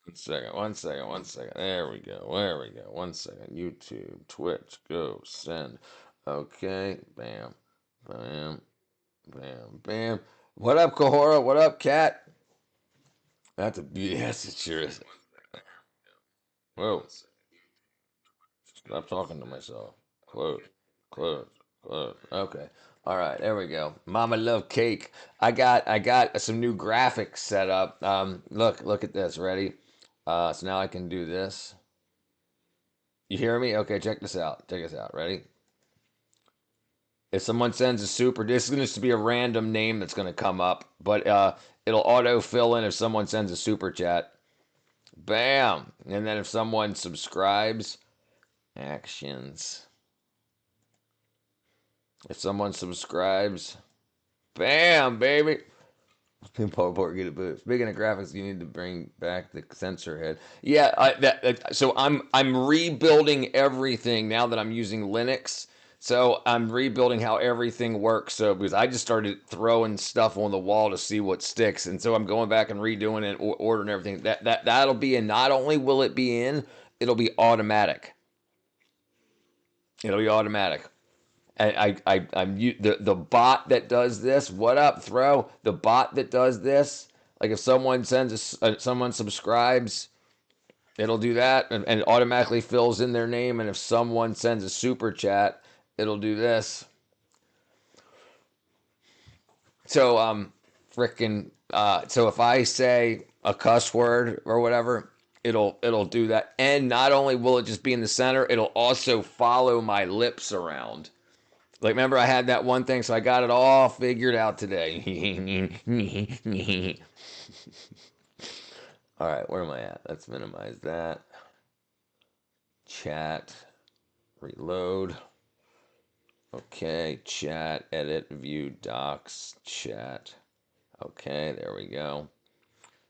One second, one second, one second. There we go. There we go. One second. YouTube, Twitch, go, send. Okay. Bam. Bam. Bam. Bam. What up, Kahora? What up, Cat? That's a beauty. Yes, it sure is. Whoa. Stop talking to myself. Close. Close. Close. Okay. All right. There we go. Mama love cake. I got some new graphics set up. Look at this. Ready? So now I can do this. You hear me? Okay, check this out. Check this out. Ready? If someone sends a super, this is going to be a random name that's going to come up, but it'll auto fill in if someone sends a super chat. Bam! And then if someone subscribes, actions. If someone subscribes, bam, baby. Speaking of graphics, you need to bring back the sensor head. Yeah, so I'm rebuilding everything now that I'm using Linux. So I'm rebuilding how everything works. So because I just started throwing stuff on the wall to see what sticks, and so I'm going back and redoing it, ordering everything. That'll be in. Not only will it be in, it'll be automatic. It'll be automatic. I'm the bot that does this. What up, throw the bot that does this? Like if someone sends someone subscribes, it'll do that and it automatically fills in their name. And if someone sends a super chat, it'll do this. So freaking so if I say a cuss word or whatever, it'll do that. And not only will it just be in the center, it'll also follow my lips around. Like, remember, I had that one thing, so I got it all figured out today. All right, where am I at? Let's minimize that. Chat, reload. Okay, chat, edit, view, docs, chat. Okay, there we go.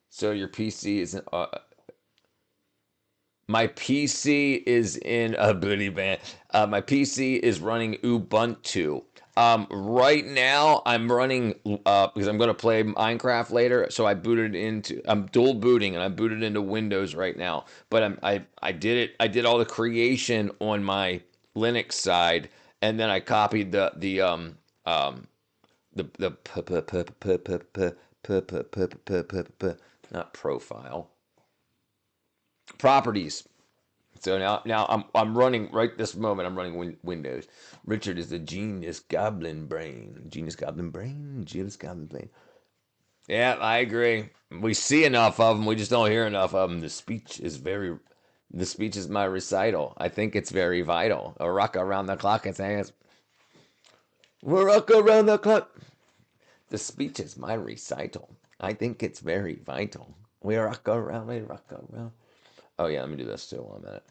So your PC is my PC is in a booty band. My PC is running Ubuntu. Right now, I'm running because I'm going to play Minecraft later. So I booted into. I'm dual booting, and I booted into Windows right now. But I did it. I did all the creation on my Linux side, and then I copied the not profile properties. So now I'm running right this moment. I'm running Windows. Richard is the genius goblin brain. Genius goblin brain. Genius goblin brain. Yeah, I agree. We see enough of them. We just don't hear enough of them. The speech is my recital. I think it's very vital. A rock around the clock. It's saying we'll rock around the clock. The speech is my recital. I think it's very vital. We rock around. We rock around. Oh yeah, let me do this too. 1 minute.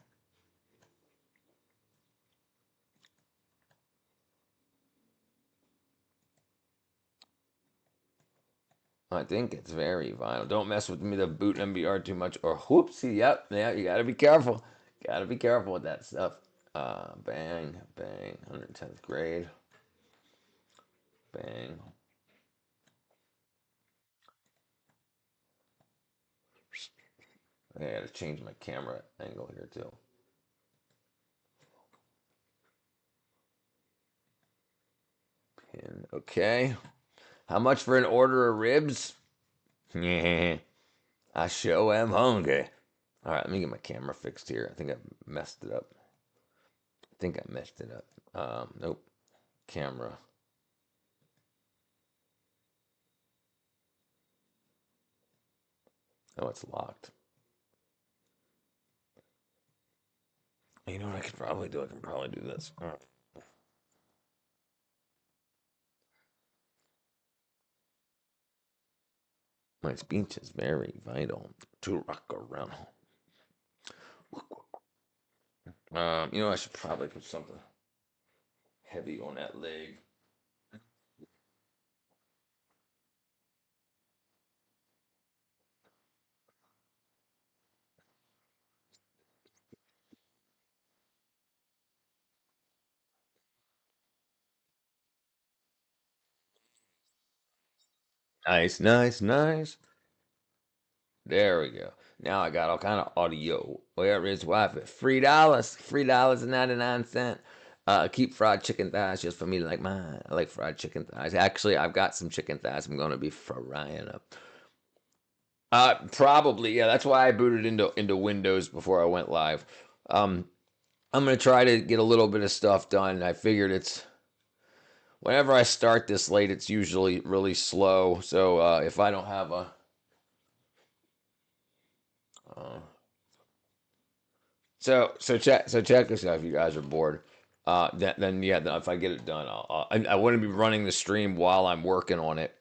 I think it's very vital. Don't mess with me the boot MBR too much or whoopsie. Yep, yeah, you gotta be careful. Gotta be careful with that stuff. Bang, bang, 110th grade. Bang. I gotta change my camera angle here too. Pin. Okay. How much for an order of ribs? Yeah. I sure am hungry. All right, let me get my camera fixed here. I think I messed it up. I think I messed it up. Nope. Camera. Oh, it's locked. You know what I could probably do? I can probably do this. All right. My speech is very vital to rock around. I should probably put something heavy on that leg. Nice, nice, nice. There we go. Now I got all kind of audio. Where is Wi-Fi? $3.99. Keep fried chicken thighs just for me like mine. I like fried chicken thighs. Actually, I've got some chicken thighs I'm gonna be frying up. Probably, yeah. That's why I booted into Windows before I went live. I'm gonna try to get a little bit of stuff done. I figured it's whenever I start this late, it's usually really slow. So if I don't have a check this out if you guys are bored. Then yeah, then if I get it done, I want to be running the stream while I'm working on it,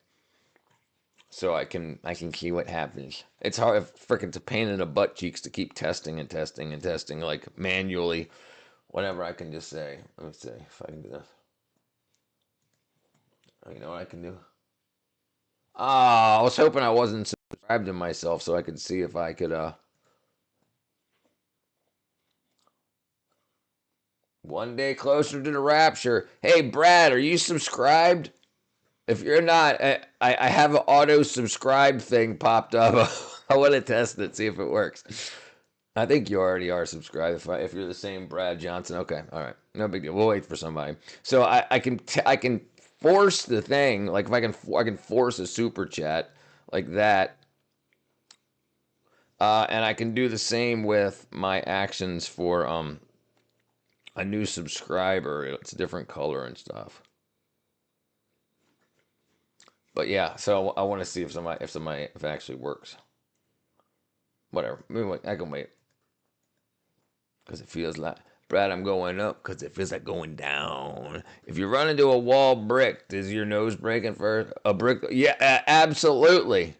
so I can see what happens. It's hard, freaking, it's a pain in the butt cheeks to keep testing and testing and testing like manually. Whatever I can just say. Let me see if I can do this. Oh, you know what I can do? I was hoping I wasn't subscribed to myself so I could see if I could one day closer to the rapture. Hey Brad, are you subscribed? If you're not, I have an auto subscribe thing popped up. I want to test it, see if it works. I think you already are subscribed. If you're the same Brad Johnson, okay, all right, no big deal. We'll wait for somebody. So I can force the thing, like if I can force a super chat like that, and I can do the same with my actions for a new subscriber. It's a different color and stuff. But yeah, so I want to see if it actually works. Whatever. I can wait. Because it feels like, Brad, I'm going up because it feels like going down. If you run into a wall brick, is your nose breaking first? A brick? Yeah, absolutely.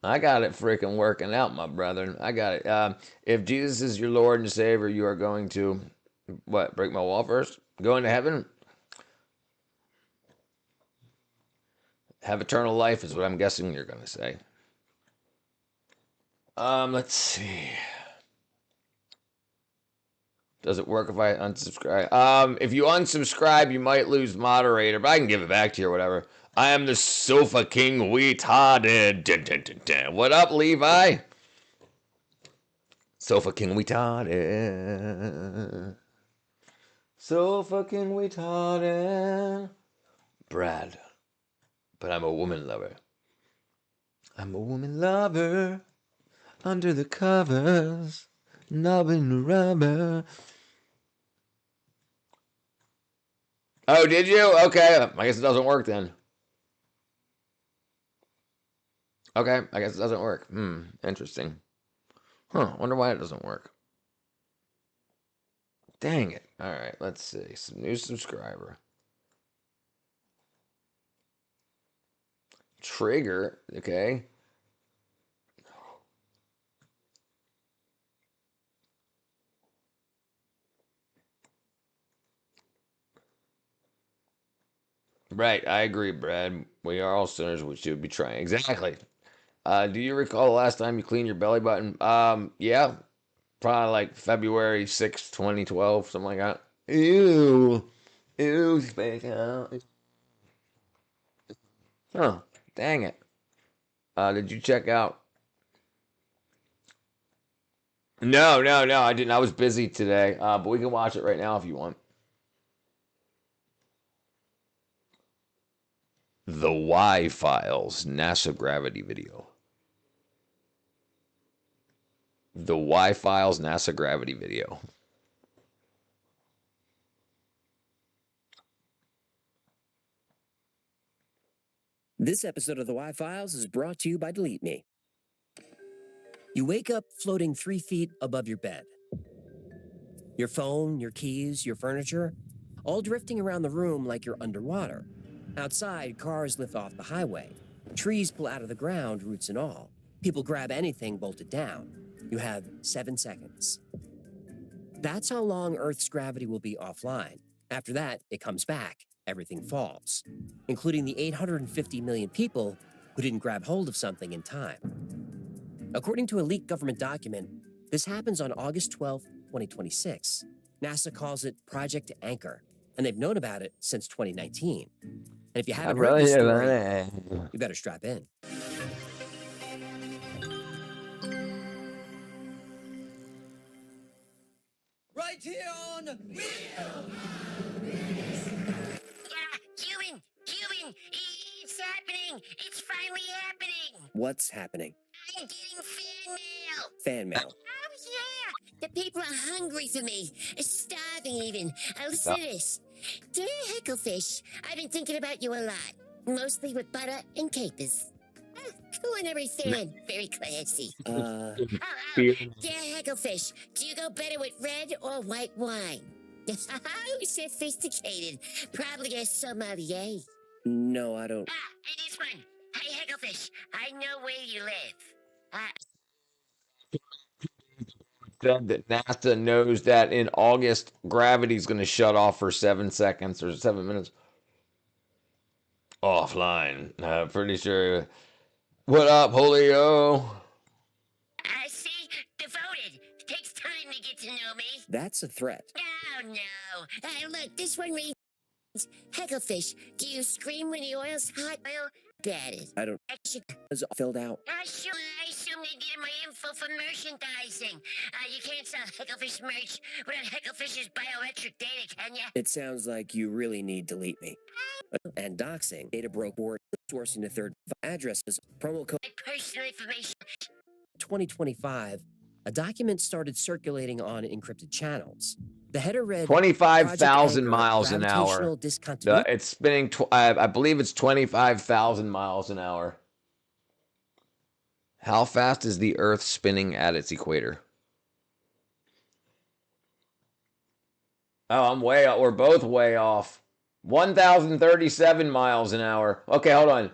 I got it freaking working out, my brethren. I got it. If Jesus is your Lord and Savior, you are going to, what, break my wall first? Go into heaven? Have eternal life is what I'm guessing you're going to say. Let's see. Does it work if I unsubscribe? If you unsubscribe, you might lose moderator, but I can give it back to you or whatever. I am the Sofa King Retarded. Dun, dun, dun, dun. What up, Levi? Sofa King Retarded. Sofa King Retarded. Brad. But I'm a woman lover. I'm a woman lover. Under the covers. Nubbing the rubber. Oh, did you? Okay. I guess it doesn't work then. Okay. I guess it doesn't work. Interesting. Huh. Wonder why it doesn't work. Dang it. All right. Let's see. Some new subscriber. Trigger. Okay. Right, I agree, Brad. We are all sinners. We should be trying. Exactly. Do you recall the last time you cleaned your belly button? Yeah, probably like February 6th, 2012, something like that. Ew. Ew, spake out. Huh, dang it. Did you check out? No, I didn't. I was busy today. But we can watch it right now if you want. The Y Files NASA Gravity video. The Y Files NASA Gravity video. This episode of the Y Files is brought to you by Delete Me. You wake up floating 3 feet above your bed. Your phone, your keys, your furniture, all drifting around the room like you're underwater. Outside, cars lift off the highway. Trees pull out of the ground, roots and all. People grab anything bolted down. You have 7 seconds. That's how long Earth's gravity will be offline. After that, it comes back. Everything falls, including the 850 million people who didn't grab hold of something in time. According to a leaked government document, this happens on August 12, 2026. NASA calls it Project Anchor, and they've known about it since 2019. And if you haven't heard this story, you better strap in. Human, it's happening. It's finally happening. What's happening? I'm getting fan mail. Fan mail. Oh, yeah. The people are hungry for me. Starving, even. Listen to this. Dear Hecklefish, I've been thinking about you a lot. Mostly with butter and capers. Culinary fan. Very classy. Dear Hecklefish, do you go better with red or white wine? Oh, sophisticated. Probably a sommelier. No, I don't. Hey, this one. Hey, Hecklefish, I know where you live. Said that NASA knows that in August gravity's going to shut off for 7 seconds or 7 minutes. Offline. Pretty sure. What up, Julio? See? Devoted. Takes time to get to know me. That's a threat. Oh, no. Look, this one reads, Hecklefish, do you scream when the oil's hot? Well, got it. I don't. Actually, It's filled out. I assume they get my info for merchandising. You can't sell Hecklefish merch without Hecklefish's biometric data, can ya? It sounds like you really need Delete Me. And doxing. Data broke board. Sourcing to third addresses. Promo code My personal information. 2025. A document started circulating on encrypted channels. The header read 25,000 miles an hour. Gravitational discontinuity. It's spinning, I believe it's 25,000 miles an hour. How fast is the Earth spinning at its equator? Oh, I'm way off. We're both way off. 1,037 miles an hour. Okay, hold on.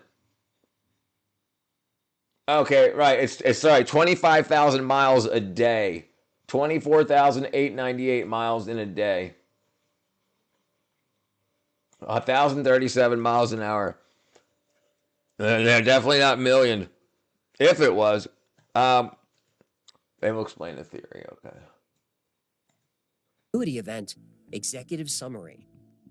Okay, right. It's sorry, 25,000 miles a day. 24,898 miles in a day. 1,037 miles an hour. They're definitely not million. If it was, they will explain the theory. Okay. Event, executive summary.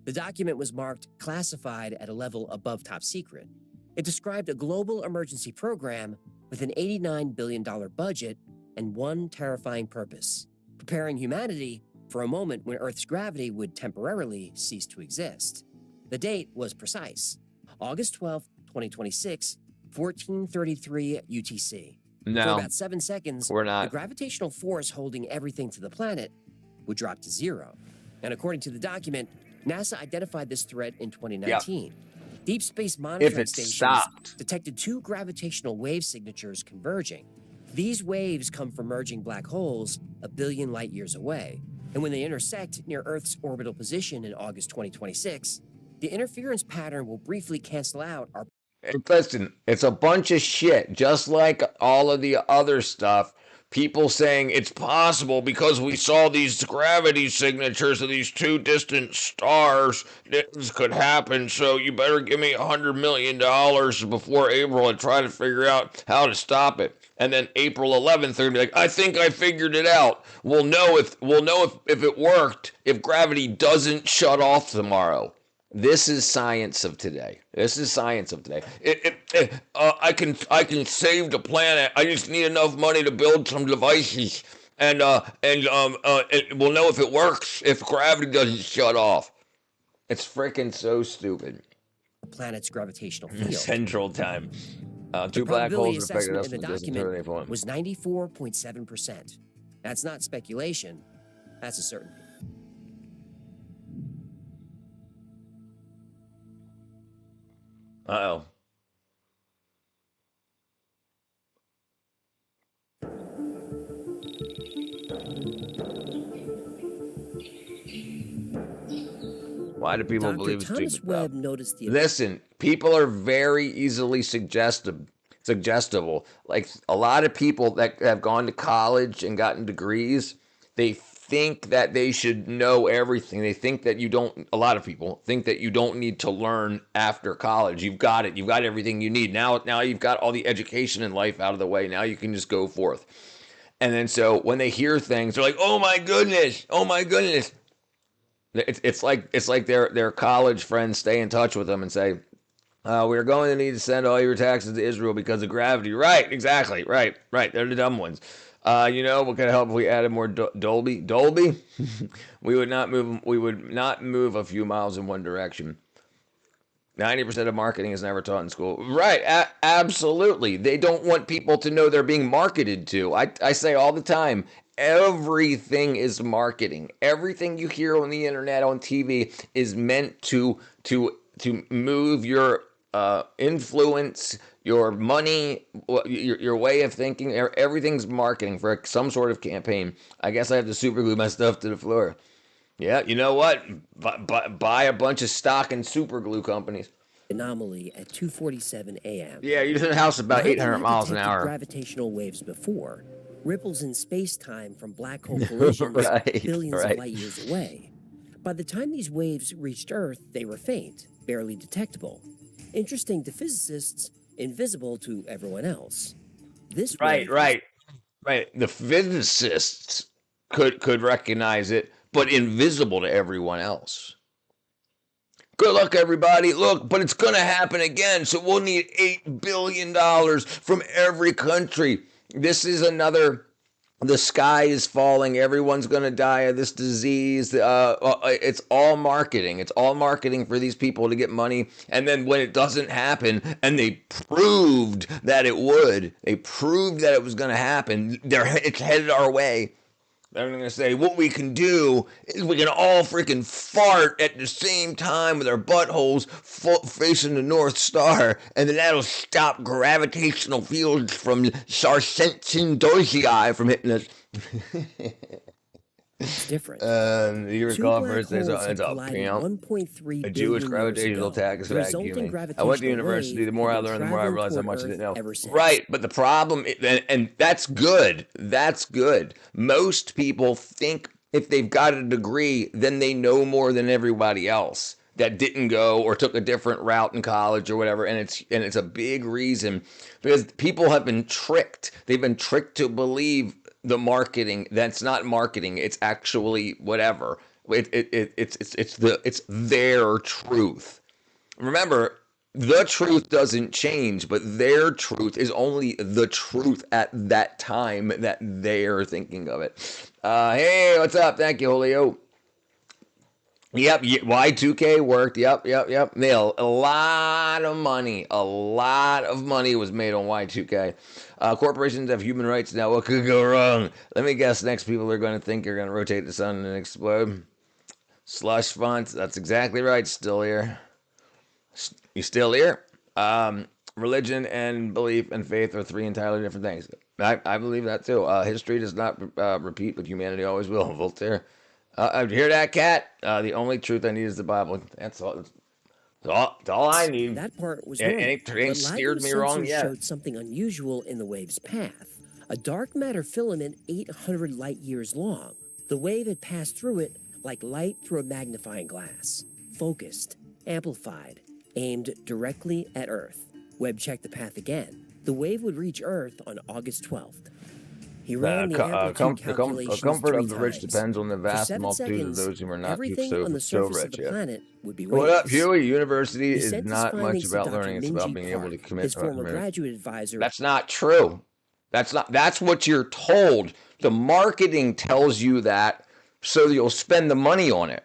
The document was marked classified at a level above top secret. It described a global emergency program with an $89 billion budget and one terrifying purpose: preparing humanity for a moment when Earth's gravity would temporarily cease to exist. The date was precise: August 12th, 2026, 1433 UTC. For No, about 7 seconds, we're the not. gravitational force holding everything to the planet would drop to zero. And according to the document, NASA identified this threat in 2019. Deep Space Monitoring it Stations stopped. detected 2 gravitational wave signatures converging. These waves come from merging black holes a billion light years away. And when they intersect near Earth's orbital position in August 2026, the interference pattern will briefly cancel out our Listen, it's a bunch of shit, just like all of the other stuff. People saying it's possible because we saw these gravity signatures of these 2 distant stars. This could happen, so you better give me $100 million before April and try to figure out how to stop it. And then April 11th, they're gonna be like, I think I figured it out. We'll know if it worked if gravity doesn't shut off tomorrow. This is science of today. I can save the planet. I just need enough money to build some devices, and we'll know if it works if gravity doesn't shut off. It's freaking so stupid. planet's gravitational field. Central Time. The 2 black probability holes are affected assessment us in the from distant document terminate was 94.7%. That's not speculation. That's a certainty. Uh-oh. Why do people Dr. believe Thomas stupid Webb stuff? noticed the Listen, people are very easily suggestible. Like a lot of people that have gone to college and gotten degrees, they think that they should know everything. They think that you don't, a lot of people think that you don't need to learn after college. You've got it. You've got everything you need. Now you've got all the education in life out of the way. Now you can just go forth. And then so when they hear things, they're like, oh my goodness. It's like their college friends stay in touch with them and say, we're going to need to send all your taxes to Israel because of gravity. Right, exactly. Right. They're the dumb ones. You know what could help if we added more Dolby? Dolby? We would not move. We would not move a few miles in one direction. 90% of marketing is never taught in school. Right, absolutely. They don't want people to know they're being marketed to. I say all the time, everything is marketing. Everything you hear on the internet, on TV, is meant to move your influence, your money, your way of thinking. Everything's marketing for some sort of campaign. I guess I have to super glue my stuff to the floor. Yeah, you know what? Buy a bunch of stock in super glue companies. Anomaly at 2:47 a.m. Yeah, you're in the house about While we 800 had miles an detected hour. gravitational waves before, ripples in space-time from black hole collisions Right, billions right. of light years away. By the time these waves reached Earth, they were faint, barely detectable. Interesting to physicists, invisible to everyone else. This Right, wave right. The physicists could recognize it, but invisible to everyone else. Good luck, everybody. Look, but it's going to happen again, so we'll need $8 billion from every country. This is another. The sky is falling. Everyone's going to die of this disease. It's all marketing. It's all marketing for these people to get money. And then when it doesn't happen, and they proved that it would, they proved that it was going to happen, it's headed our way. They're going to say, what we can do is we can all freaking fart at the same time with our buttholes facing the North Star, and then that'll stop gravitational fields from Sarsensin from hitting us. is different. You Two recall black first there's holes a, had it's a collided pimp. 1.3 A billion Jewish years gravitational ago. attack is The resulting vacuuming. I gravitational went to university. wave The more I had been learned, the more I traveling realized how toward much I Earth didn't know. ever since. Right, but the problem, and that's good. That's good. Most people think if they've got a degree, then they know more than everybody else that didn't go or took a different route in college or whatever. And it's a big reason because people have been tricked. They've been tricked to believe the marketing that's not marketing. It's actually whatever. It's their truth. Remember, the truth doesn't change, but their truth is only the truth at that time that they're thinking of it. Hey, what's up? Thank you, Julio. Yep, Y2K worked. Yep. Nail. A lot of money was made on Y2K. Corporations have human rights now. What could go wrong? Let me guess. Next, people are going to think you're going to rotate the sun and explode. Slush funds. That's exactly right. Still here. You still here? Religion and belief and faith are three entirely different things. I believe that too. History does not repeat, but humanity always will. Voltaire. Hear that, cat? The only truth I need is the Bible. That's all. That's all I need. That part was And wrong. it ain't But steered LIGO me wrong sensors yet. showed something unusual in the wave's path. A dark matter filament 800 light years long. The wave had passed through it like light through a magnifying glass. Focused, amplified, aimed directly at Earth. Webb checked the path again. The wave would reach Earth on August 12th. He ran the amplitude calculations comfort three of the rich times. depends on the For vast 7 multitude of seconds, those who are not everything on the so surface of rich the yet. planet would be What up, waves. Huey? University He is sent his not much findings to about Dr. learning. It's about Minji being able to Park, commit. his former graduate advisor. That's not true. That's what you're told. The marketing tells you that so you'll spend the money on it.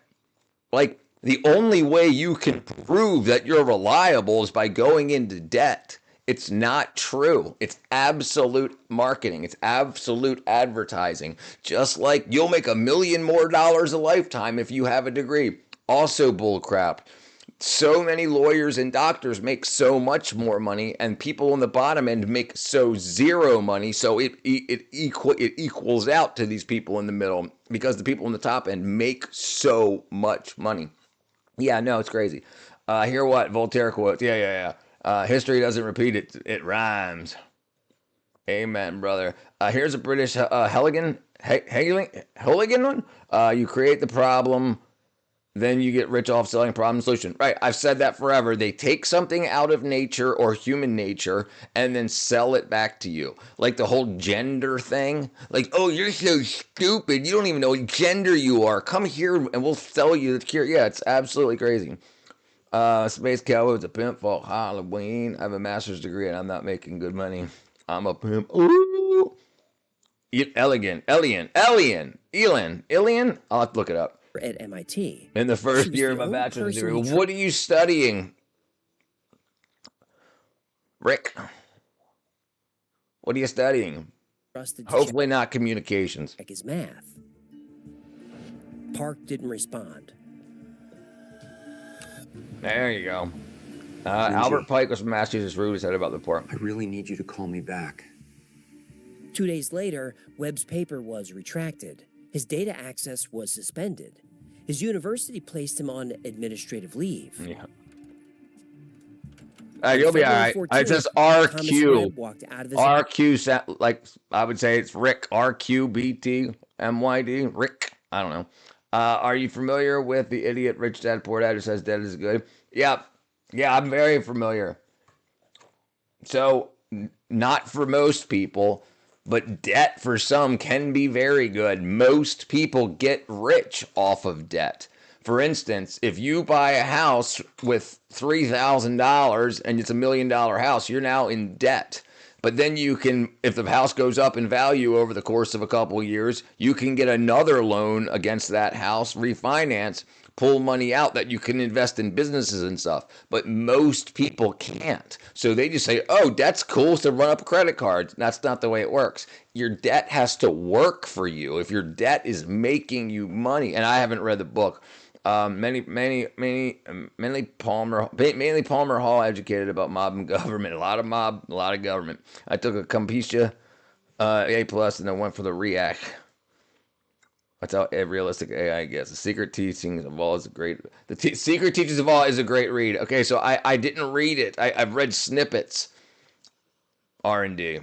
Like, the only way you can prove that you're reliable is by going into debt. It's not true. It's absolute marketing. It's absolute advertising. Just like you'll make $1 million more a lifetime if you have a degree. Also bullcrap. So many lawyers and doctors make so much more money, and people on the bottom end make so zero money. So it equals out to these people in the middle because the people on the top end make so much money. Yeah, no, it's crazy. Hear what Voltaire quotes. Yeah. History doesn't repeat it; it rhymes. Amen, brother. Here's a British Hooligan one. You create the problem, then you get rich off selling problem solution. Right, I've said that forever. They take something out of nature or human nature and then sell it back to you. Like the whole gender thing. Like, oh, you're so stupid. You don't even know what gender you are. Come here and we'll sell you the cure. Yeah, it's absolutely crazy. Space Cowboy's a pimp for Halloween. I have a master's degree and I'm not making good money. I'm a pimp. Ooh. Elian. I'll have to look it up. At MIT. In the She first was year the of my only bachelor's person degree. who What are you studying, Rick? What are you studying? trusted to Hopefully not communications. check his math. Park didn't respond. There you go. Albert Pike was from Massachusetts. Rude said about the port. I really need you to call me back. 2 days later, Webb's paper was retracted. His data access was suspended. His university placed him on administrative leave. Yeah. On You'll be all February right. It 14th, says Thomas RQ. Webb walked out of his RQ, like I would say it's Rick. RQBTMYD. Rick. I don't know. Are you familiar with the idiot rich dad poor dad who says debt is good? Yeah. Yeah, I'm very familiar. So, not for most people, but debt for some can be very good. Most people get rich off of debt. For instance, if you buy a house with $3,000 and it's $1 million house, you're now in debt. But then you can, if the house goes up in value over the course of a couple of years, you can get another loan against that house, refinance, pull money out that you can invest in businesses and stuff. But most people can't. So they just say, oh, debt's cool, so run up credit cards. That's not the way it works. Your debt has to work for you. If your debt is making you money, and I haven't read the book, mainly Palmer Hall educated about mob and government. A lot of mob, a lot of government. I took a Competia A+, and then went for the REACT. That's how realistic AI gets. The Secret Teachings of All is a great. Secret Teachings of All is a great read. Okay, so I didn't read it. I've read snippets. R&D.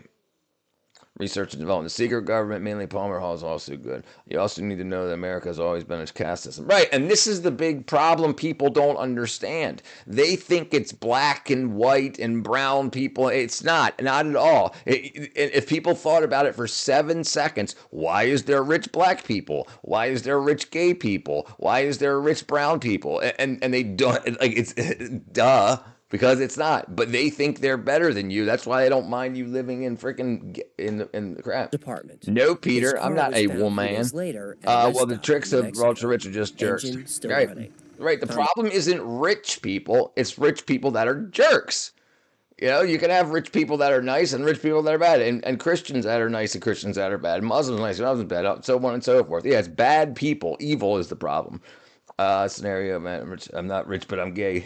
Research and development. The secret government, mainly Palmer Hall, is also good. You also need to know that America has always been a caste system. Right, and this is the big problem people don't understand. They think it's black and white and brown people. It's not at all. If people thought about it for 7 seconds, why is there rich black people? Why is there rich gay people? Why is there rich brown people? And they don't, like, it's duh. Because it's not, but they think they're better than you. That's why they don't mind you living in freaking in the crap. Department. No, Peter, I'm not a woman. Later, well, the tricks of ultra rich are just jerks. Right, right. The problem isn't rich people; it's rich people that are jerks. You know, you can have rich people that are nice and rich people that are bad, and Christians that are nice and Christians that are bad, Muslims nice and Muslims bad, so on and so forth. Yeah, it's bad people. Evil is the problem. Scenario, man. I'm not rich, but I'm gay.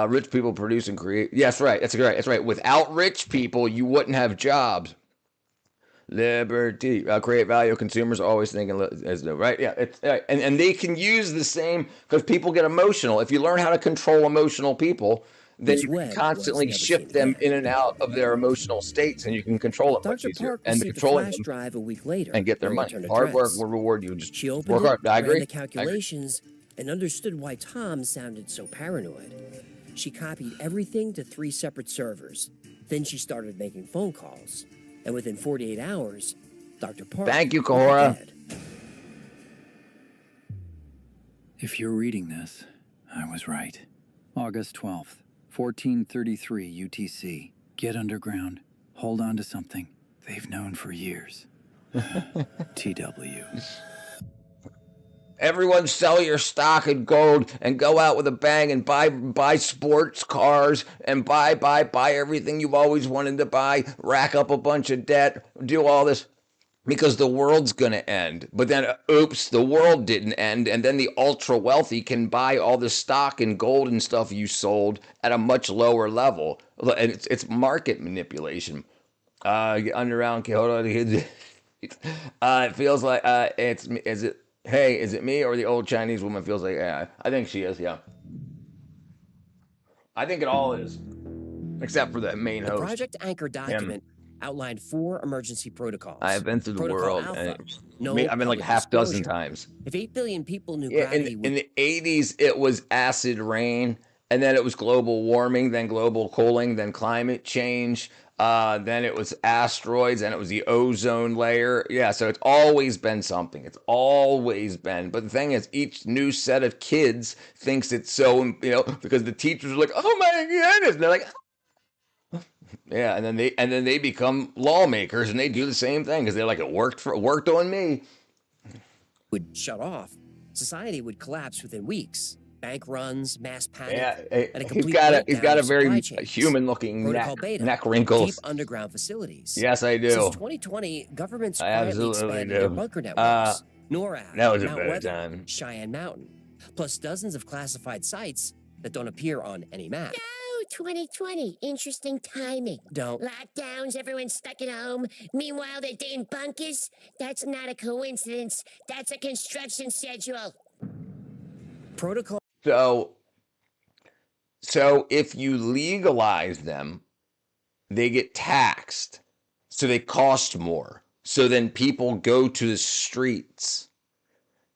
Rich people produce and create. Yes, right. That's right. That's right. Without rich people, you wouldn't have jobs. Liberty. Create value. Consumers always thinking as though, right? Yeah. It's right. And they can use the same because people get emotional. If you learn how to control emotional people, then you can constantly shift them in and out of their emotional states, and you can control it much easier. And controlling them drive a week later and get their money. Hard work will reward you. Just she opened work hard. I agree. The calculations and understood why Tom sounded so paranoid. She copied everything to 3 separate servers. Then she started making phone calls. And within 48 hours, Dr. Park... Thank you, Cahora. If you're reading this, I was right. August 12th, 1433 UTC. Get underground. Hold on to something they've known for years. TW. Everyone sell your stock in gold and go out with a bang and buy sports cars and buy everything you've always wanted to buy, rack up a bunch of debt, do all this because the world's going to end. But then, oops, the world didn't end. And then the ultra wealthy can buy all the stock and gold and stuff you sold at a much lower level. And it's market manipulation. Underground Quixote. It feels like Hey, is it me or the old Chinese woman feels like AI? I think she is, yeah. I think it all is. Except for the main host. The Project Anchor document outlined 4 emergency protocols. I have been through the world. Alpha, I've been like half dozen times. If 8 billion people knew gravity... In the 80s, it was acid rain. And then it was global warming, then global cooling, then climate change. Then it was asteroids, and it was the ozone layer. Yeah, so it's always been something. It's always been. But the thing is, each new set of kids thinks it's so, because the teachers are like, oh my goodness. And they're like, Yeah, and then they become lawmakers and they do the same thing because they're like, it worked on me. Would shut off, society would collapse within weeks. Bank runs, mass panic, Yeah, and a he's complete got breakdown a of supply very chains. human-looking Protocol Beta, neck deep wrinkles. underground facilities. Yes, I do. Since 2020, governments I quietly absolutely expanded do. their bunker networks. NORAD, That was a Mount better Weather, time. Cheyenne Mountain, plus dozens of classified sites that don't appear on any map. Oh, 2020. Interesting timing. Don't. Lockdowns, everyone's stuck at home. Meanwhile, they're digging bunkers. That's not a coincidence. That's a construction schedule. Protocol So if you legalize them, they get taxed. So they cost more. So then people go to the streets.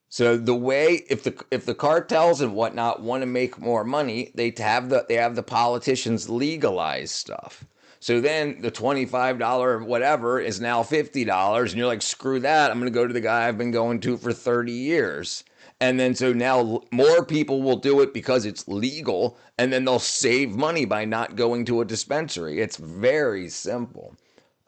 So the way, if the cartels and whatnot want to make more money, they have the politicians legalize stuff. So then the $25 whatever is now $50, and you're like, screw that, I'm going to go to the guy I've been going to for 30 years. And then so now more people will do it because it's legal, and then they'll save money by not going to a dispensary. It's very simple.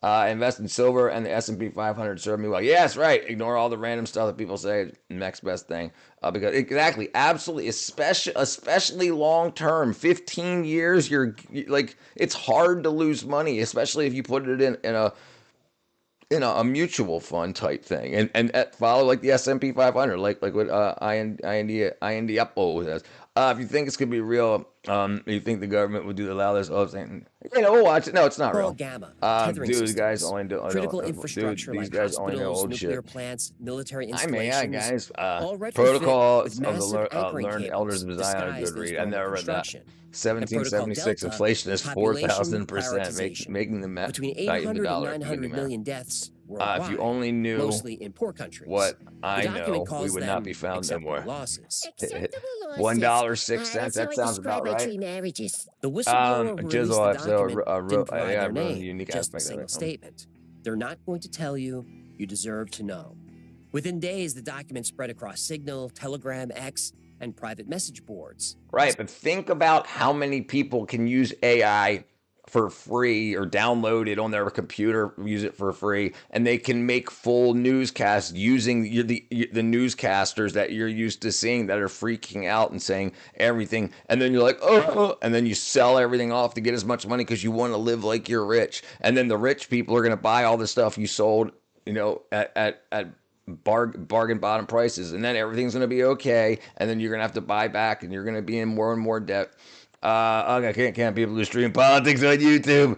Invest in silver and the S&P 500 serve me well. Yes, right. Ignore all the random stuff that people say. Next best thing. Because exactly, absolutely, especially long term, 15 years. You're like, it's hard to lose money, especially if you put it in a mutual fund type thing, and follow like the S&P 500, like what IND Upload says. If you think it's gonna be real, you think the government would allow this? Oh, saying, we'll watch it. No, it's not Pearl real. Gamma, Dude, tethering these systems, guys only do critical infrastructure these like guys only know hospitals, old nuclear shit. plants, military I mean, installations, yeah, guys. all retrofit Protocols with of massive the anchoring Learned cables Elders of Zion. A disguised good as read. I formal never read that. construction. 1776 Delta, inflation is population 4,000%, making the Between value of 800 the and dollar. 900 million deaths worldwide, If you only knew mostly in poor countries. what I The know, document we calls would them not be found no acceptable more. Acceptable losses. losses. $1.06. That's That how I sounds describe about my right. tree marriages. The whistleblower who released the document didn't provide yeah, their really name, unique just a aspect of single it. statement. They're not going to tell you. You deserve to know. Within days, the document spread across Signal, Telegram, X, and private message boards. Right, but think about how many people can use AI for free or download it on their computer, use it for free, and they can make full newscasts using the newscasters that you're used to seeing that are freaking out and saying everything, and then you're like, oh, and then you sell everything off to get as much money because you want to live like you're rich, and then the rich people are going to buy all the stuff you sold, at bargain bottom prices, and then everything's going to be okay, and then you're going to have to buy back, and you're going to be in more and more debt. Okay, can't people who stream politics on YouTube?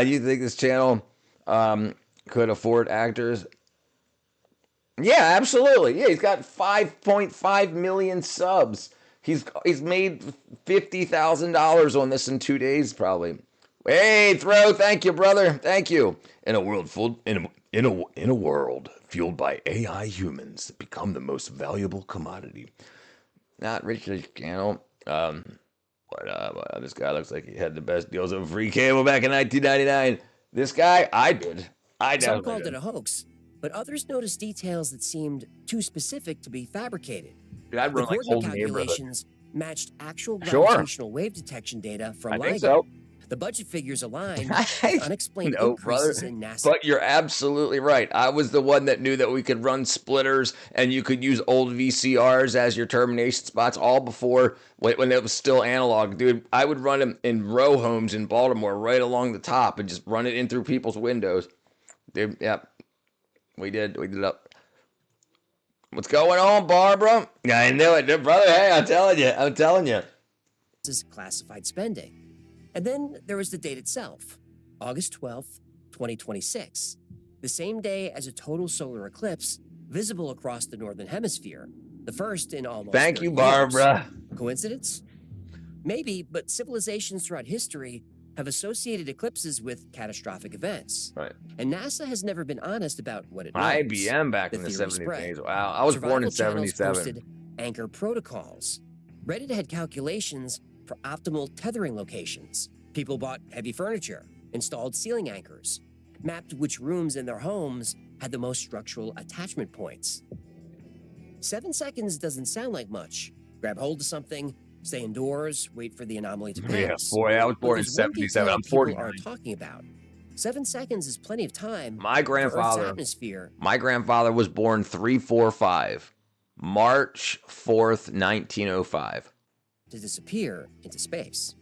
You think this channel could afford actors? Yeah, absolutely. Yeah, he's got 5.5 million subs. He's made $50,000 on this in 2 days, probably. Hey, Throw, thank you, brother. Thank you. In a world fueled by AI humans that become the most valuable commodity. Not Richard's channel. But this guy looks like he had the best deals of free cable back in 1999. This guy, I did. I Some definitely called did. it a hoax, but others noticed details that seemed too specific to be fabricated. Dude, I'd The run like coordinate whole neighborhood. calculations matched actual Sure. gravitational wave detection data from I LIGO. think so. The budget figures aligned I with unexplained know, brother. increases in NASA. But you're absolutely right. I was the one that knew that we could run splitters and you could use old VCRs as your termination spots all before when it was still analog. Dude, I would run them in row homes in Baltimore right along the top and just run it in through people's windows. Dude, yeah. We did it up. What's going on, Barbara? I knew it, brother. Hey, I'm telling you. This is classified spending. And then there was the date itself, August 12th, 2026, the same day as a total solar eclipse visible across the northern hemisphere, the first in almost Thank 30 you, years. Barbara. Coincidence? Maybe, but civilizations throughout history have associated eclipses with catastrophic events. Right. And NASA has never been honest about what it knows. IBM back The in the theory 70s. spread. Wow, I was born in Survival channels 77. posted anchor protocols. Reddit had calculations for optimal tethering locations. People bought heavy furniture, installed ceiling anchors, mapped which rooms in their homes had the most structural attachment points. 7 seconds doesn't sound like much. Grab hold of something, Stay indoors, wait for the anomaly to Yeah, pass. boy, I was But born in there's one 77. detail I'm people 49. are talking about. 7 seconds is plenty of time My for Earth's grandfather, atmosphere. my grandfather was born 345, March 4th, 1905. To disappear into space.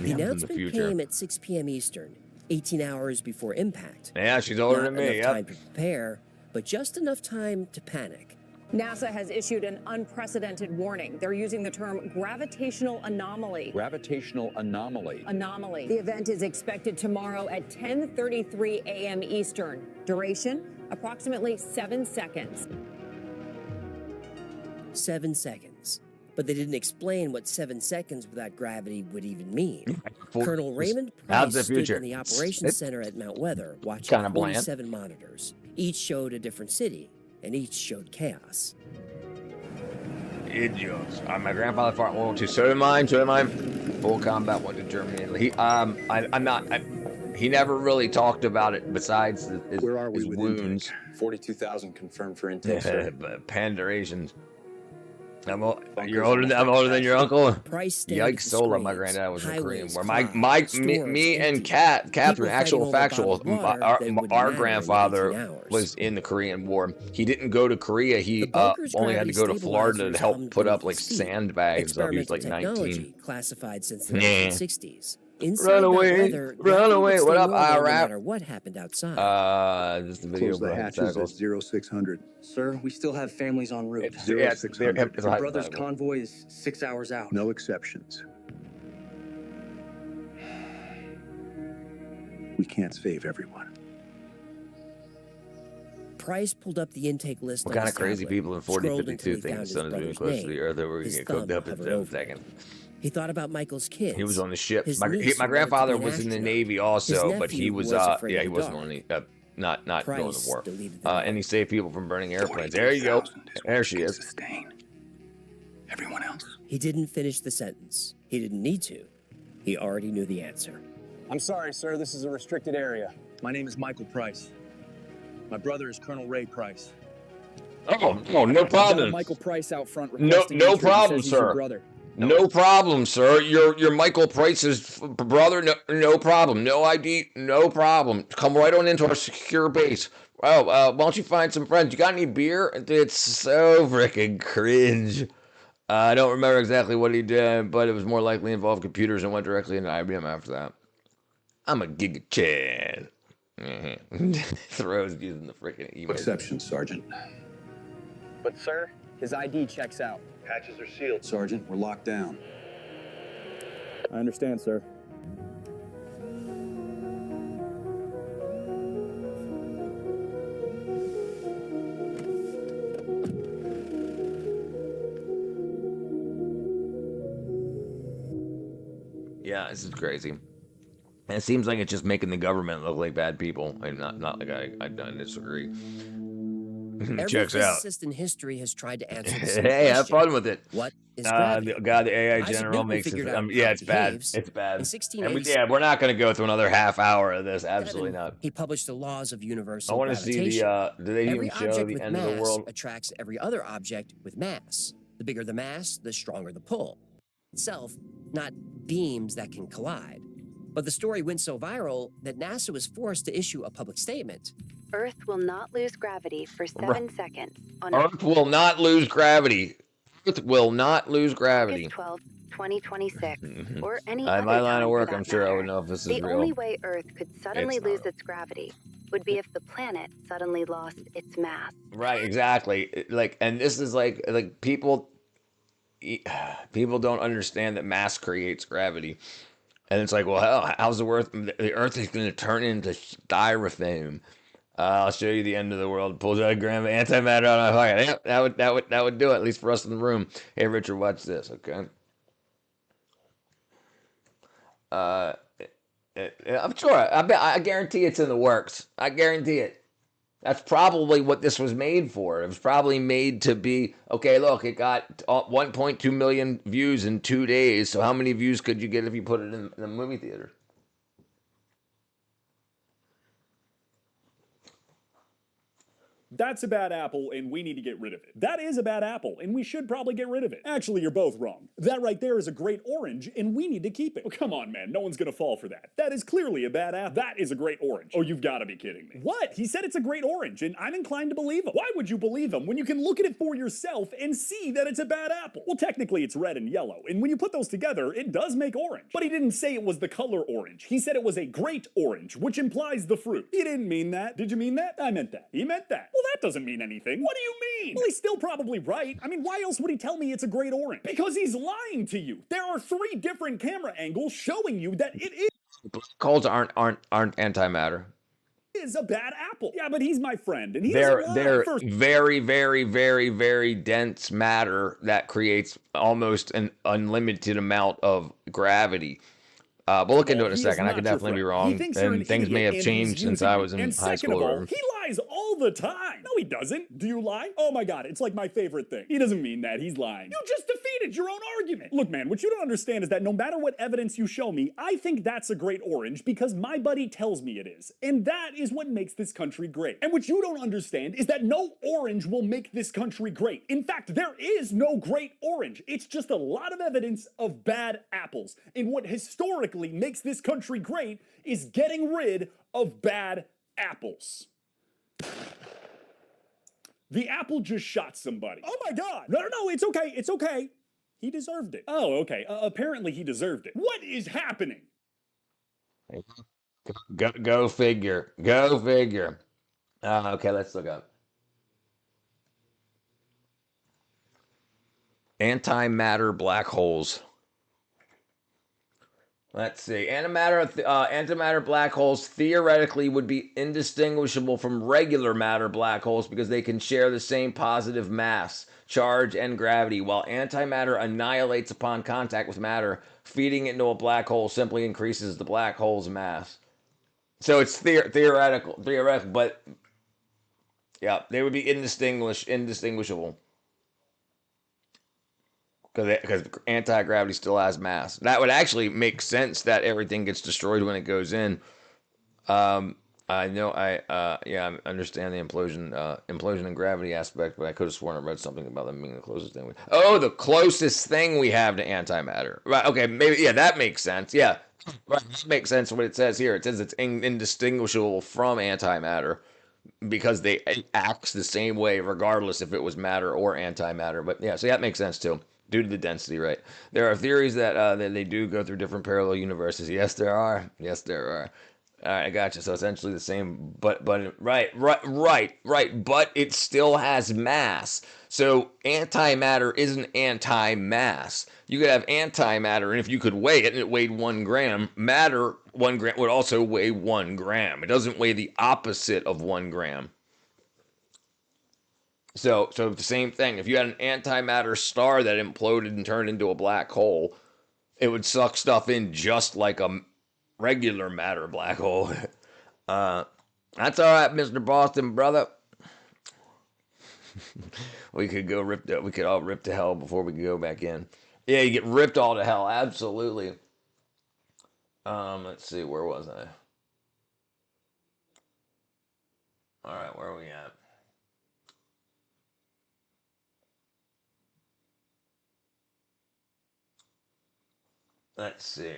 The Yeah, in the announcement future. came at 6 p.m. Eastern, 18 hours before impact. Yeah, she's older Not than me. enough time Yep. to prepare, but just enough time to panic. NASA has issued an unprecedented warning. They're using the term gravitational anomaly. Gravitational anomaly. Anomaly. The event is expected tomorrow at 10:33 a.m. Eastern. Duration, approximately 7 seconds. 7 seconds. But they didn't explain what 7 seconds without gravity would even mean. Colonel Raymond How's Price the stood future? in the operations center at Mount Weather, watching Kinda bland. 47 monitors. Each showed a different city, and each showed chaos. Idiots. My grandfather fought in World War II. So did mine. So did mine. Full combat went to Germany. He never really talked about it besides his, Where are we his with wounds. 42,000 confirmed for intake, sir. But Pandurations. I'm Bunkers older than your uncle. Price stared at Yikes! the Solo, my screens, granddad was in the Korean highways War. clogged, Me stores and empty, Catherine, people actual fighting over factual. bottled water that wouldn't Our matter in grandfather 18 hours. was in the Korean War. He didn't go to Korea. He The bunker's only had to go to gravity Florida to stabilizers help hummed put up beneath like his feet. sandbags. He was Experimental like 19. technology classified since the Nah. 1960s. Inside Run Mount away, Weather, run gravity would away. stay What up, normal no Iraq? matter what happened outside. This is the video. Close the bro. hatches at Hypotheticals. 0600. Sir, we still have families en route. It's- yeah, it's- 0600. it's Your brother's hypothetical. convoy is 6 hours out. No exceptions. We can't save everyone. Price pulled up the intake list. What on kind his of crazy tablet, people in scrolled 4052 until he think the found sun his is moving brother's close to name. the Earth that we're going His to get cooked thumb up in hovered 7 over it. seconds? He thought about Michael's kids. He was on the ship. His My niece my who wanted to grandfather be an was in the astronaut. Navy also, His but he nephew was afraid yeah, of he the wasn't dark. on the not going to Price war. deleted the And he saved people from burning airplanes. There you go. 42,000 is what There we she can is. sustain. Everyone else. He didn't finish the sentence. He didn't need to. He already knew the answer. I'm sorry, sir. This is a restricted area. My name is Michael Price. My brother is Colonel Ray Price. Oh, no We've got a problem. Michael Price out front No- requesting no entry. He problem, says he's your sir. brother. No problem, sir. You're Michael Price's brother. No problem. No ID. No problem. Come right on into our secure base. Oh, why don't you find some friends? You got any beer? It's so freaking cringe. I don't remember exactly what he did, but it was more likely involved computers and went directly into IBM after that. I'm a Giga Chad. Throws using the freaking email. Exceptions, Sergeant. But, sir, his ID checks out. Hatches are sealed. Sergeant, we're locked down. I understand, sir. Yeah, this is crazy. And it seems like it's just making the government look like bad people, and not like I disagree. Every Checks out. physicist in history has tried to answer the same Hey, have question. fun with it. What is gravity? The AI Isaac general Newton makes it. figured out Yeah, how it's it bad. behaves. It's bad. In And 1687, we're not going to go through another half hour of this. Absolutely not. he published the laws of universal I want to see gravitation. the. Do they Every even show object the with end of mass the world? attracts every other object with mass. The bigger the mass, the stronger the pull. Itself, not beams that can collide. But the story went so viral that NASA was forced to issue a public statement. Earth will not lose gravity for 7 seconds on Earth will not lose gravity. Earth will not lose gravity. August 12, 2026, or any In other my line time of for work, that I'm sure I matter. would know if this is The real. only way Earth could suddenly It's not lose real. its gravity would be if the planet suddenly lost its mass. Right, exactly. Like, and this is like people don't understand that mass creates gravity, and it's like, well, how's the Earth? The Earth is going to turn into styrofoam. I'll show you the end of the world. Pulls out a gram of antimatter out of my pocket. Yeah, that would do it, at least for us in the room. Hey, Richard, watch this, okay? I'm sure. I guarantee it's in the works. I guarantee it. That's probably what this was made for. It was probably made to be, okay, look, it got 1.2 million views in 2 days. So how many views could you get if you put it in the movie theater? That's a bad apple, and we need to get rid of it. That is a bad apple, and we should probably get rid of it. Actually, you're both wrong. That right there is a great orange, and we need to keep it. Oh, come on, man. No one's gonna fall for that. That is clearly a bad apple. That is a great orange. Oh, you've got to be kidding me. What? He said it's a great orange, and I'm inclined to believe him. Why would you believe him when you can look at it for yourself and see that it's a bad apple? Well, technically, it's red and yellow, and when you put those together, it does make orange. But he didn't say it was the color orange. He said it was a great orange, which implies the fruit. He didn't mean that. Did you mean that? I meant that. He meant that. Well, that doesn't mean anything. What do you mean? Well, he's still probably right. I mean, why else would he tell me it's a great orange? Because he's lying to you. There are 3 different camera angles showing you that it is. Black holes aren't antimatter. Is a bad apple. Yeah, but he's my friend, and he They're doesn't lie. First, very, very, very, very dense matter that creates almost an unlimited amount of gravity. We'll look into it in a he is second. I not could your definitely be friend. wrong, He thinks you're an and things may idiot, have and changed he's since using I you. was in And high second school. of all, or- he lies all the time. No, he doesn't. Do you lie? Oh my god, it's like my favorite thing. He doesn't mean that. He's lying. You just defeated your own argument. Look, man, what you don't understand is that no matter what evidence you show me, I think that's a great orange because my buddy tells me it is. And that is what makes this country great. And what you don't understand is that no orange will make this country great. In fact, there is no great orange. It's just a lot of evidence of bad apples. And what historically makes this country great is getting rid of bad apples. The apple just shot somebody. Oh my god! No, it's okay, it's okay. He deserved it. Oh, okay. Apparently he deserved it. What is happening? Go figure. Go figure. Okay, let's look up. Antimatter black holes. Let's see. Antimatter black holes theoretically would be indistinguishable from regular matter black holes because they can share the same positive mass, charge, and gravity, while antimatter annihilates upon contact with matter. Feeding it into a black hole simply increases the black hole's mass. So it's theoretical, but yeah, they would be indistinguishable. Because anti-gravity still has mass. That would actually make sense that everything gets destroyed when it goes in. I understand the implosion and gravity aspect, but I could have sworn I read something about them being the closest thing. Oh, the closest thing we have to antimatter. Right, okay, maybe, yeah, that makes sense. Yeah, right, that makes sense what it says here. It says it's indistinguishable from antimatter because it acts the same way regardless if it was matter or antimatter. But yeah, so that makes sense too. Due to the density, right? There are theories that they do go through different parallel universes. Yes, there are. Yes, there are. All right, I got you. So essentially the same, but right. But it still has mass. So antimatter isn't anti-mass. You could have antimatter, and if you could weigh it, and it weighed 1 gram, matter 1 gram would also weigh 1 gram. It doesn't weigh the opposite of 1 gram. So the same thing. If you had an antimatter star that imploded and turned into a black hole, it would suck stuff in just like a regular matter black hole. That's all right, Mr. Boston, brother. We could all rip to hell before we could go back in. Yeah, you get ripped all to hell. Absolutely. Let's see. Where was I? All right, where are we at? Let's see.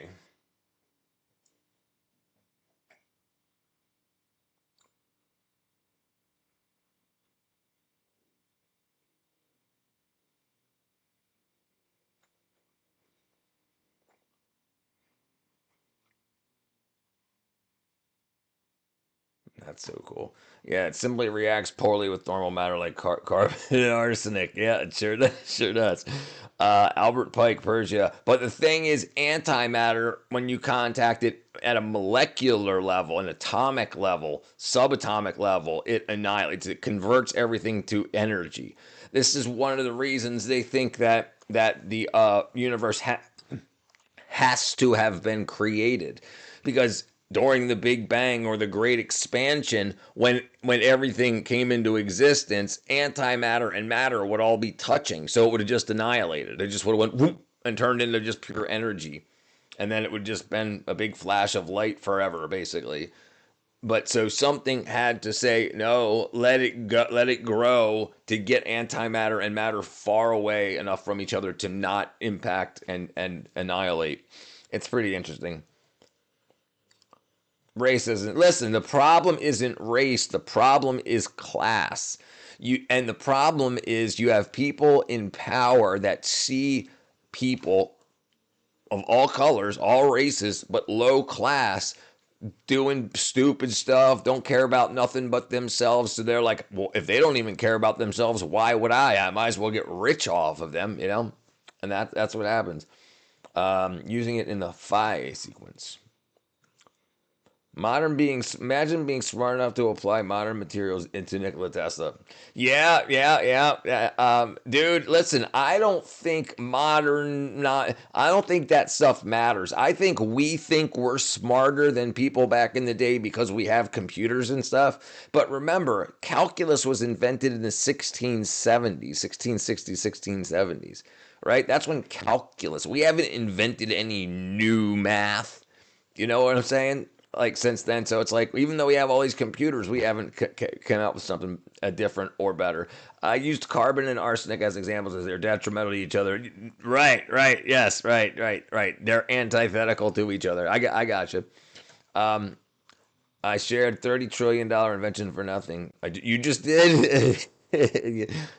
That's so cool. Yeah, it simply reacts poorly with normal matter like carbon and arsenic. Yeah, it sure does. Sure does. Albert Pike, Persia. But the thing is, antimatter, when you contact it at a molecular level, an atomic level, subatomic level, it annihilates. It converts everything to energy. This is one of the reasons they think that the universe has to have been created, because during the Big Bang or the Great Expansion, when everything came into existence, antimatter and matter would all be touching. So it would have just annihilated. It just would have went whoop and turned into just pure energy. And then it would just been a big flash of light forever, basically. But so something had to say, no, let it go, let it grow to get antimatter and matter far away enough from each other to not impact and annihilate. It's pretty interesting. Race isn't, listen, the problem isn't race, the problem is class. And the problem is you have people in power that see people of all colors, all races, but low class, doing stupid stuff, don't care about nothing but themselves. So they're like, well, if they don't even care about themselves, why would I? I might as well get rich off of them, you know? And that's what happens. Using it in the phi sequence. Modern beings, imagine being smart enough to apply modern materials into Nikola Tesla. Yeah. Dude, listen, I don't think I don't think that stuff matters. I think we think we're smarter than people back in the day because we have computers and stuff. But remember, calculus was invented in the 1660s, 1670s, right? That's when calculus, we haven't invented any new math. You know what I'm saying? Like since then, so it's like even though we have all these computers, we haven't come up with something different or better. I used carbon and arsenic as examples as they're detrimental to each other. Right, yes, right. They're antithetical to each other. I got you. I shared $30 trillion invention for nothing. You just did.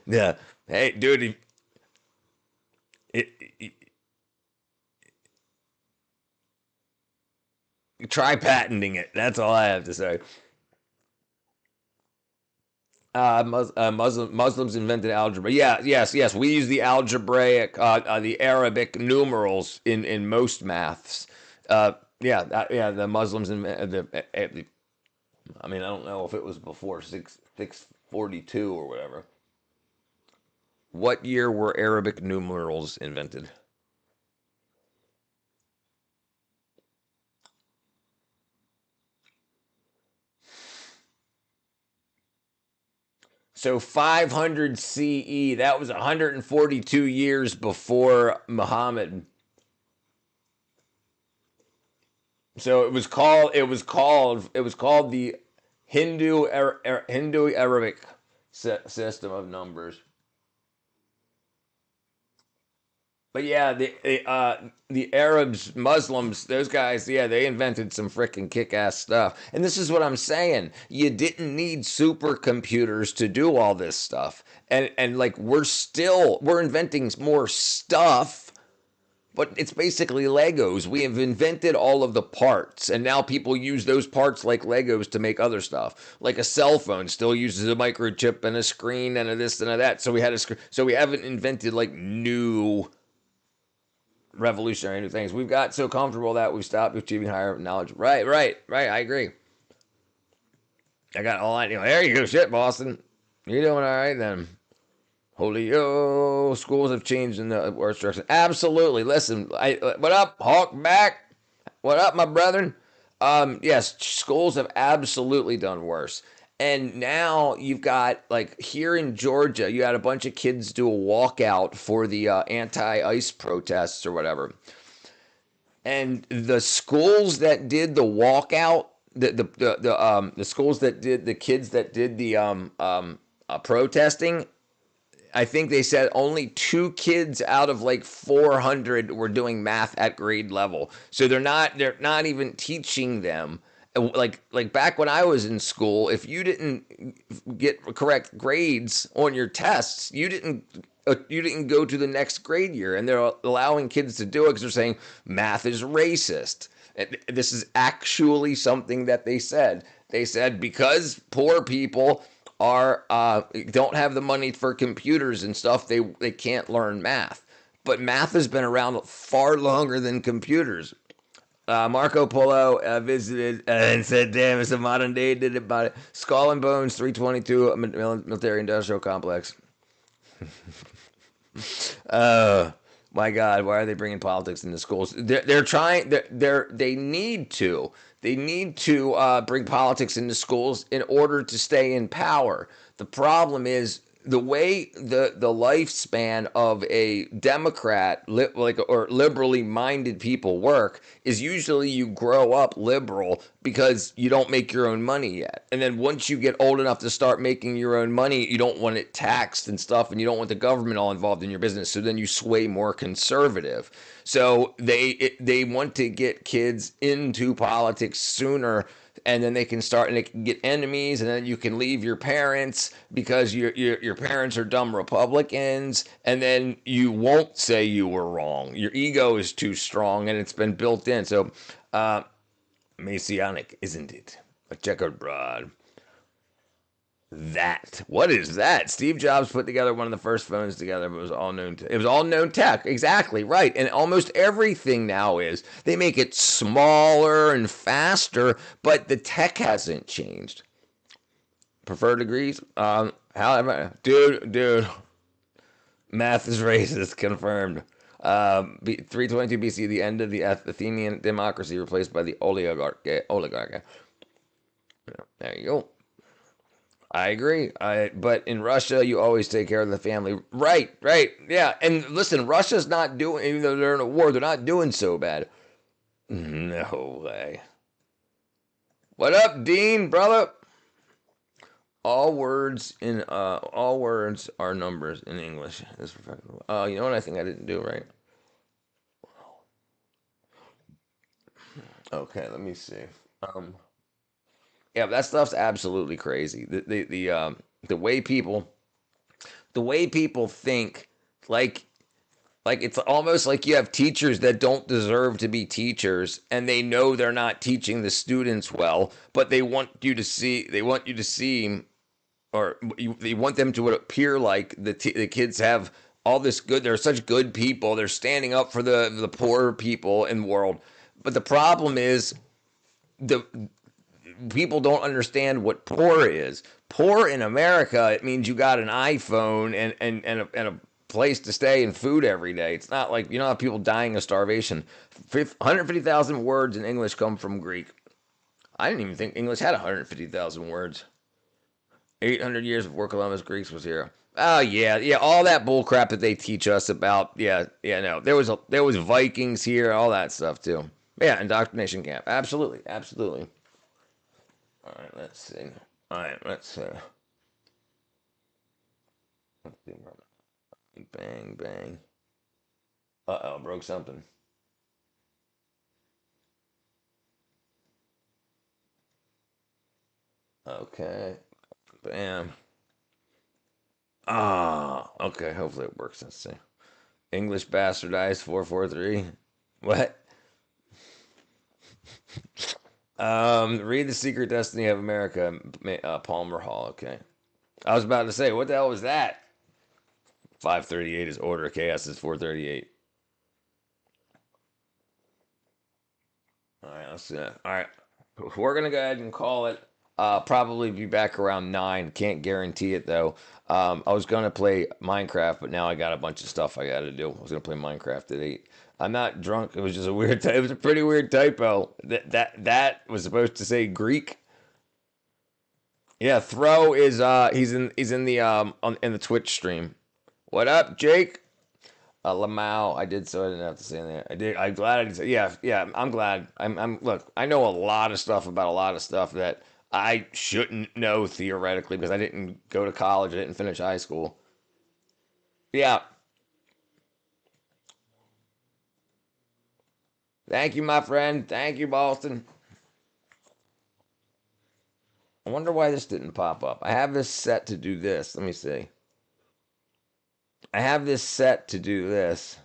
Yeah. Hey, dude. Try patenting it. That's all I have to say. Muslims invented algebra. Yes. We use the algebraic, the Arabic numerals in most maths. The Muslims I mean, I don't know if it was before 642 or whatever. What year were Arabic numerals invented? So 500 CE, that was 142 years before Muhammad. So it was called the Hindu Arabic system of numbers. But yeah, the Arabs, Muslims, those guys, yeah, they invented some freaking kick-ass stuff. And this is what I'm saying. You didn't need supercomputers to do all this stuff. And like we're inventing more stuff, but it's basically Legos. We have invented all of the parts, and now people use those parts like Legos to make other stuff. Like a cell phone still uses a microchip and a screen and a this and a that. So we haven't invented like new revolutionary new things. We've got so comfortable that we've stopped achieving higher knowledge. Right. I agree. I got all I know. There you go. Shit, Boston. You're doing all right then. Holy schools have changed in the worst direction. Absolutely. Listen, what up, Hawkback? What up, my brethren? Yes, schools have absolutely done worse. And now you've got, like, here in Georgia, you had a bunch of kids do a walkout for the anti-ICE protests or whatever. And the schools that did the walkout, the schools that did, the kids that did the protesting, I think they said only 2 kids out of like 400 were doing math at grade level. So they're not even teaching them. Like back when I was in school, if you didn't get correct grades on your tests, you didn't go to the next grade year, and they're allowing kids to do it because they're saying math is racist. This is actually something that they said. They said because poor people don't have the money for computers and stuff, they can't learn math. But math has been around far longer than computers. Marco Polo visited and said, damn, it's a modern day did about it. Skull and Bones 322 military industrial complex. My God, why are they bringing politics into schools? They're trying. They need to. They need to bring politics into schools in order to stay in power. The problem is the way the lifespan of a Democrat or liberally minded people work is usually you grow up liberal because you don't make your own money yet, and then once you get old enough to start making your own money, you don't want it taxed and stuff, and you don't want the government all involved in your business, so then you sway more conservative. So they want to get kids into politics sooner, and then they can start and they can get enemies, and then you can leave your parents because your parents are dumb Republicans, and then you won't say you were wrong. Your ego is too strong, and it's been built in. So, Messianic, isn't it? A checkered broad. What is that? Steve Jobs put together one of the first phones together, but it was all known tech. Exactly right. And almost everything now is. They make it smaller and faster, but the tech hasn't changed. Preferred degrees? Dude. Math is racist, confirmed. 322 BC, the end of the Athenian democracy, replaced by the oligarchy. There you go. I agree. But in Russia, you always take care of the family. Right. Yeah. And listen, Russia's not doing, even though they're in a war, they're not doing so bad. No way. What up, Dean, brother? All words are numbers in English. You know what I think I didn't do right? Okay, let me see. Yeah, that stuff's absolutely crazy. The way people think, like it's almost like you have teachers that don't deserve to be teachers, and they know they're not teaching the students well, but they want you to seem, or they want them to appear like the kids have all this good. They're such good people. They're standing up for the poor people in the world. But the problem is people don't understand what poor is. Poor in America, it means you got an iPhone and a place to stay and food every day. It's not like, you know, people dying of starvation. 150,000 words in English come from Greek. I didn't even think English had 150,000 words. 800 years before Columbus, Greeks was here. Oh yeah, all that bull crap that they teach us about. No, there was Vikings here, all that stuff too. Yeah, indoctrination camp. Absolutely. All right, let's see. Bang. Uh-oh, broke something. Okay. Bam. Okay, hopefully it works. Let's see. English bastardized 443. What? Read The Secret Destiny of America, Palmer Hall. Okay. I was about to say, what the hell was that? 538 is Order of Chaos is 438. All right, let's see that. All right. We're going to go ahead and call it. Probably be back around 9. Can't guarantee it, though. I was going to play Minecraft, but now I got a bunch of stuff I got to do. I was going to play Minecraft at 8. I'm not drunk. It was just a weird. It was a pretty weird typo. That was supposed to say Greek. Yeah, Throw is he's in the Twitch stream. What up, Jake? Lamau. I did, so I didn't have to say that. I did. I'm glad I did say. Yeah. I'm glad. Look, I know a lot of stuff about a lot of stuff that I shouldn't know theoretically because I didn't go to college. I didn't finish high school. Yeah. Thank you, my friend. Thank you, Boston. I wonder why this didn't pop up. I have this set to do this. Let me see. I have this set to do this.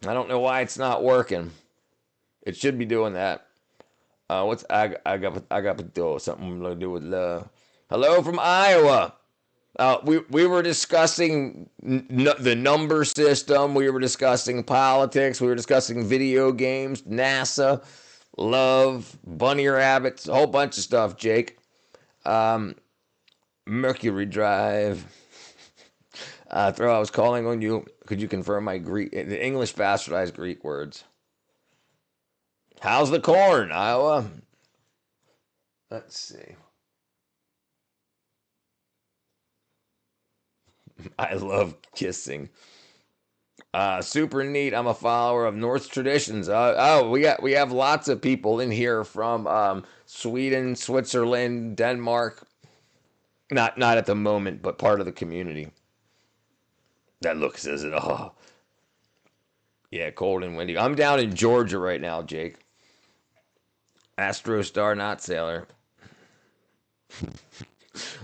I don't know why it's not working. It should be doing that. What's I got to do something to do with love. Hello from Iowa. We were discussing the number system. We were discussing politics. We were discussing video games, NASA, love, bunny rabbits, a whole bunch of stuff, Jake. Mercury Drive. Throw, I was calling on you. Could you confirm my Greek, the English bastardized Greek words? How's the corn, Iowa? Let's see. I love kissing. Super neat. I'm a follower of Norse traditions. We have lots of people in here from Sweden, Switzerland, Denmark. Not at the moment, but part of the community. That look says it all. Yeah, cold and windy. I'm down in Georgia right now, Jake. Astrostar, not sailor.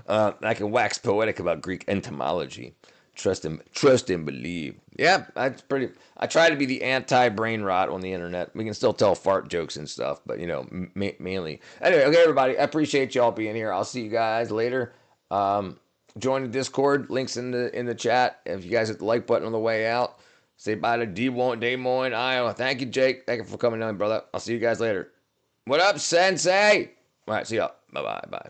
I can wax poetic about Greek entomology. Trust and believe. Yeah, that's pretty. I try to be the anti-brain rot on the internet. We can still tell fart jokes and stuff, but you know, mainly. Anyway, okay, everybody. I appreciate y'all being here. I'll see you guys later. Join the Discord. Links in the chat. If you guys hit the like button on the way out, say bye to Des Moines, Iowa. Thank you, Jake. Thank you for coming on, brother. I'll see you guys later. What up, Sensei? All right, see y'all. Bye.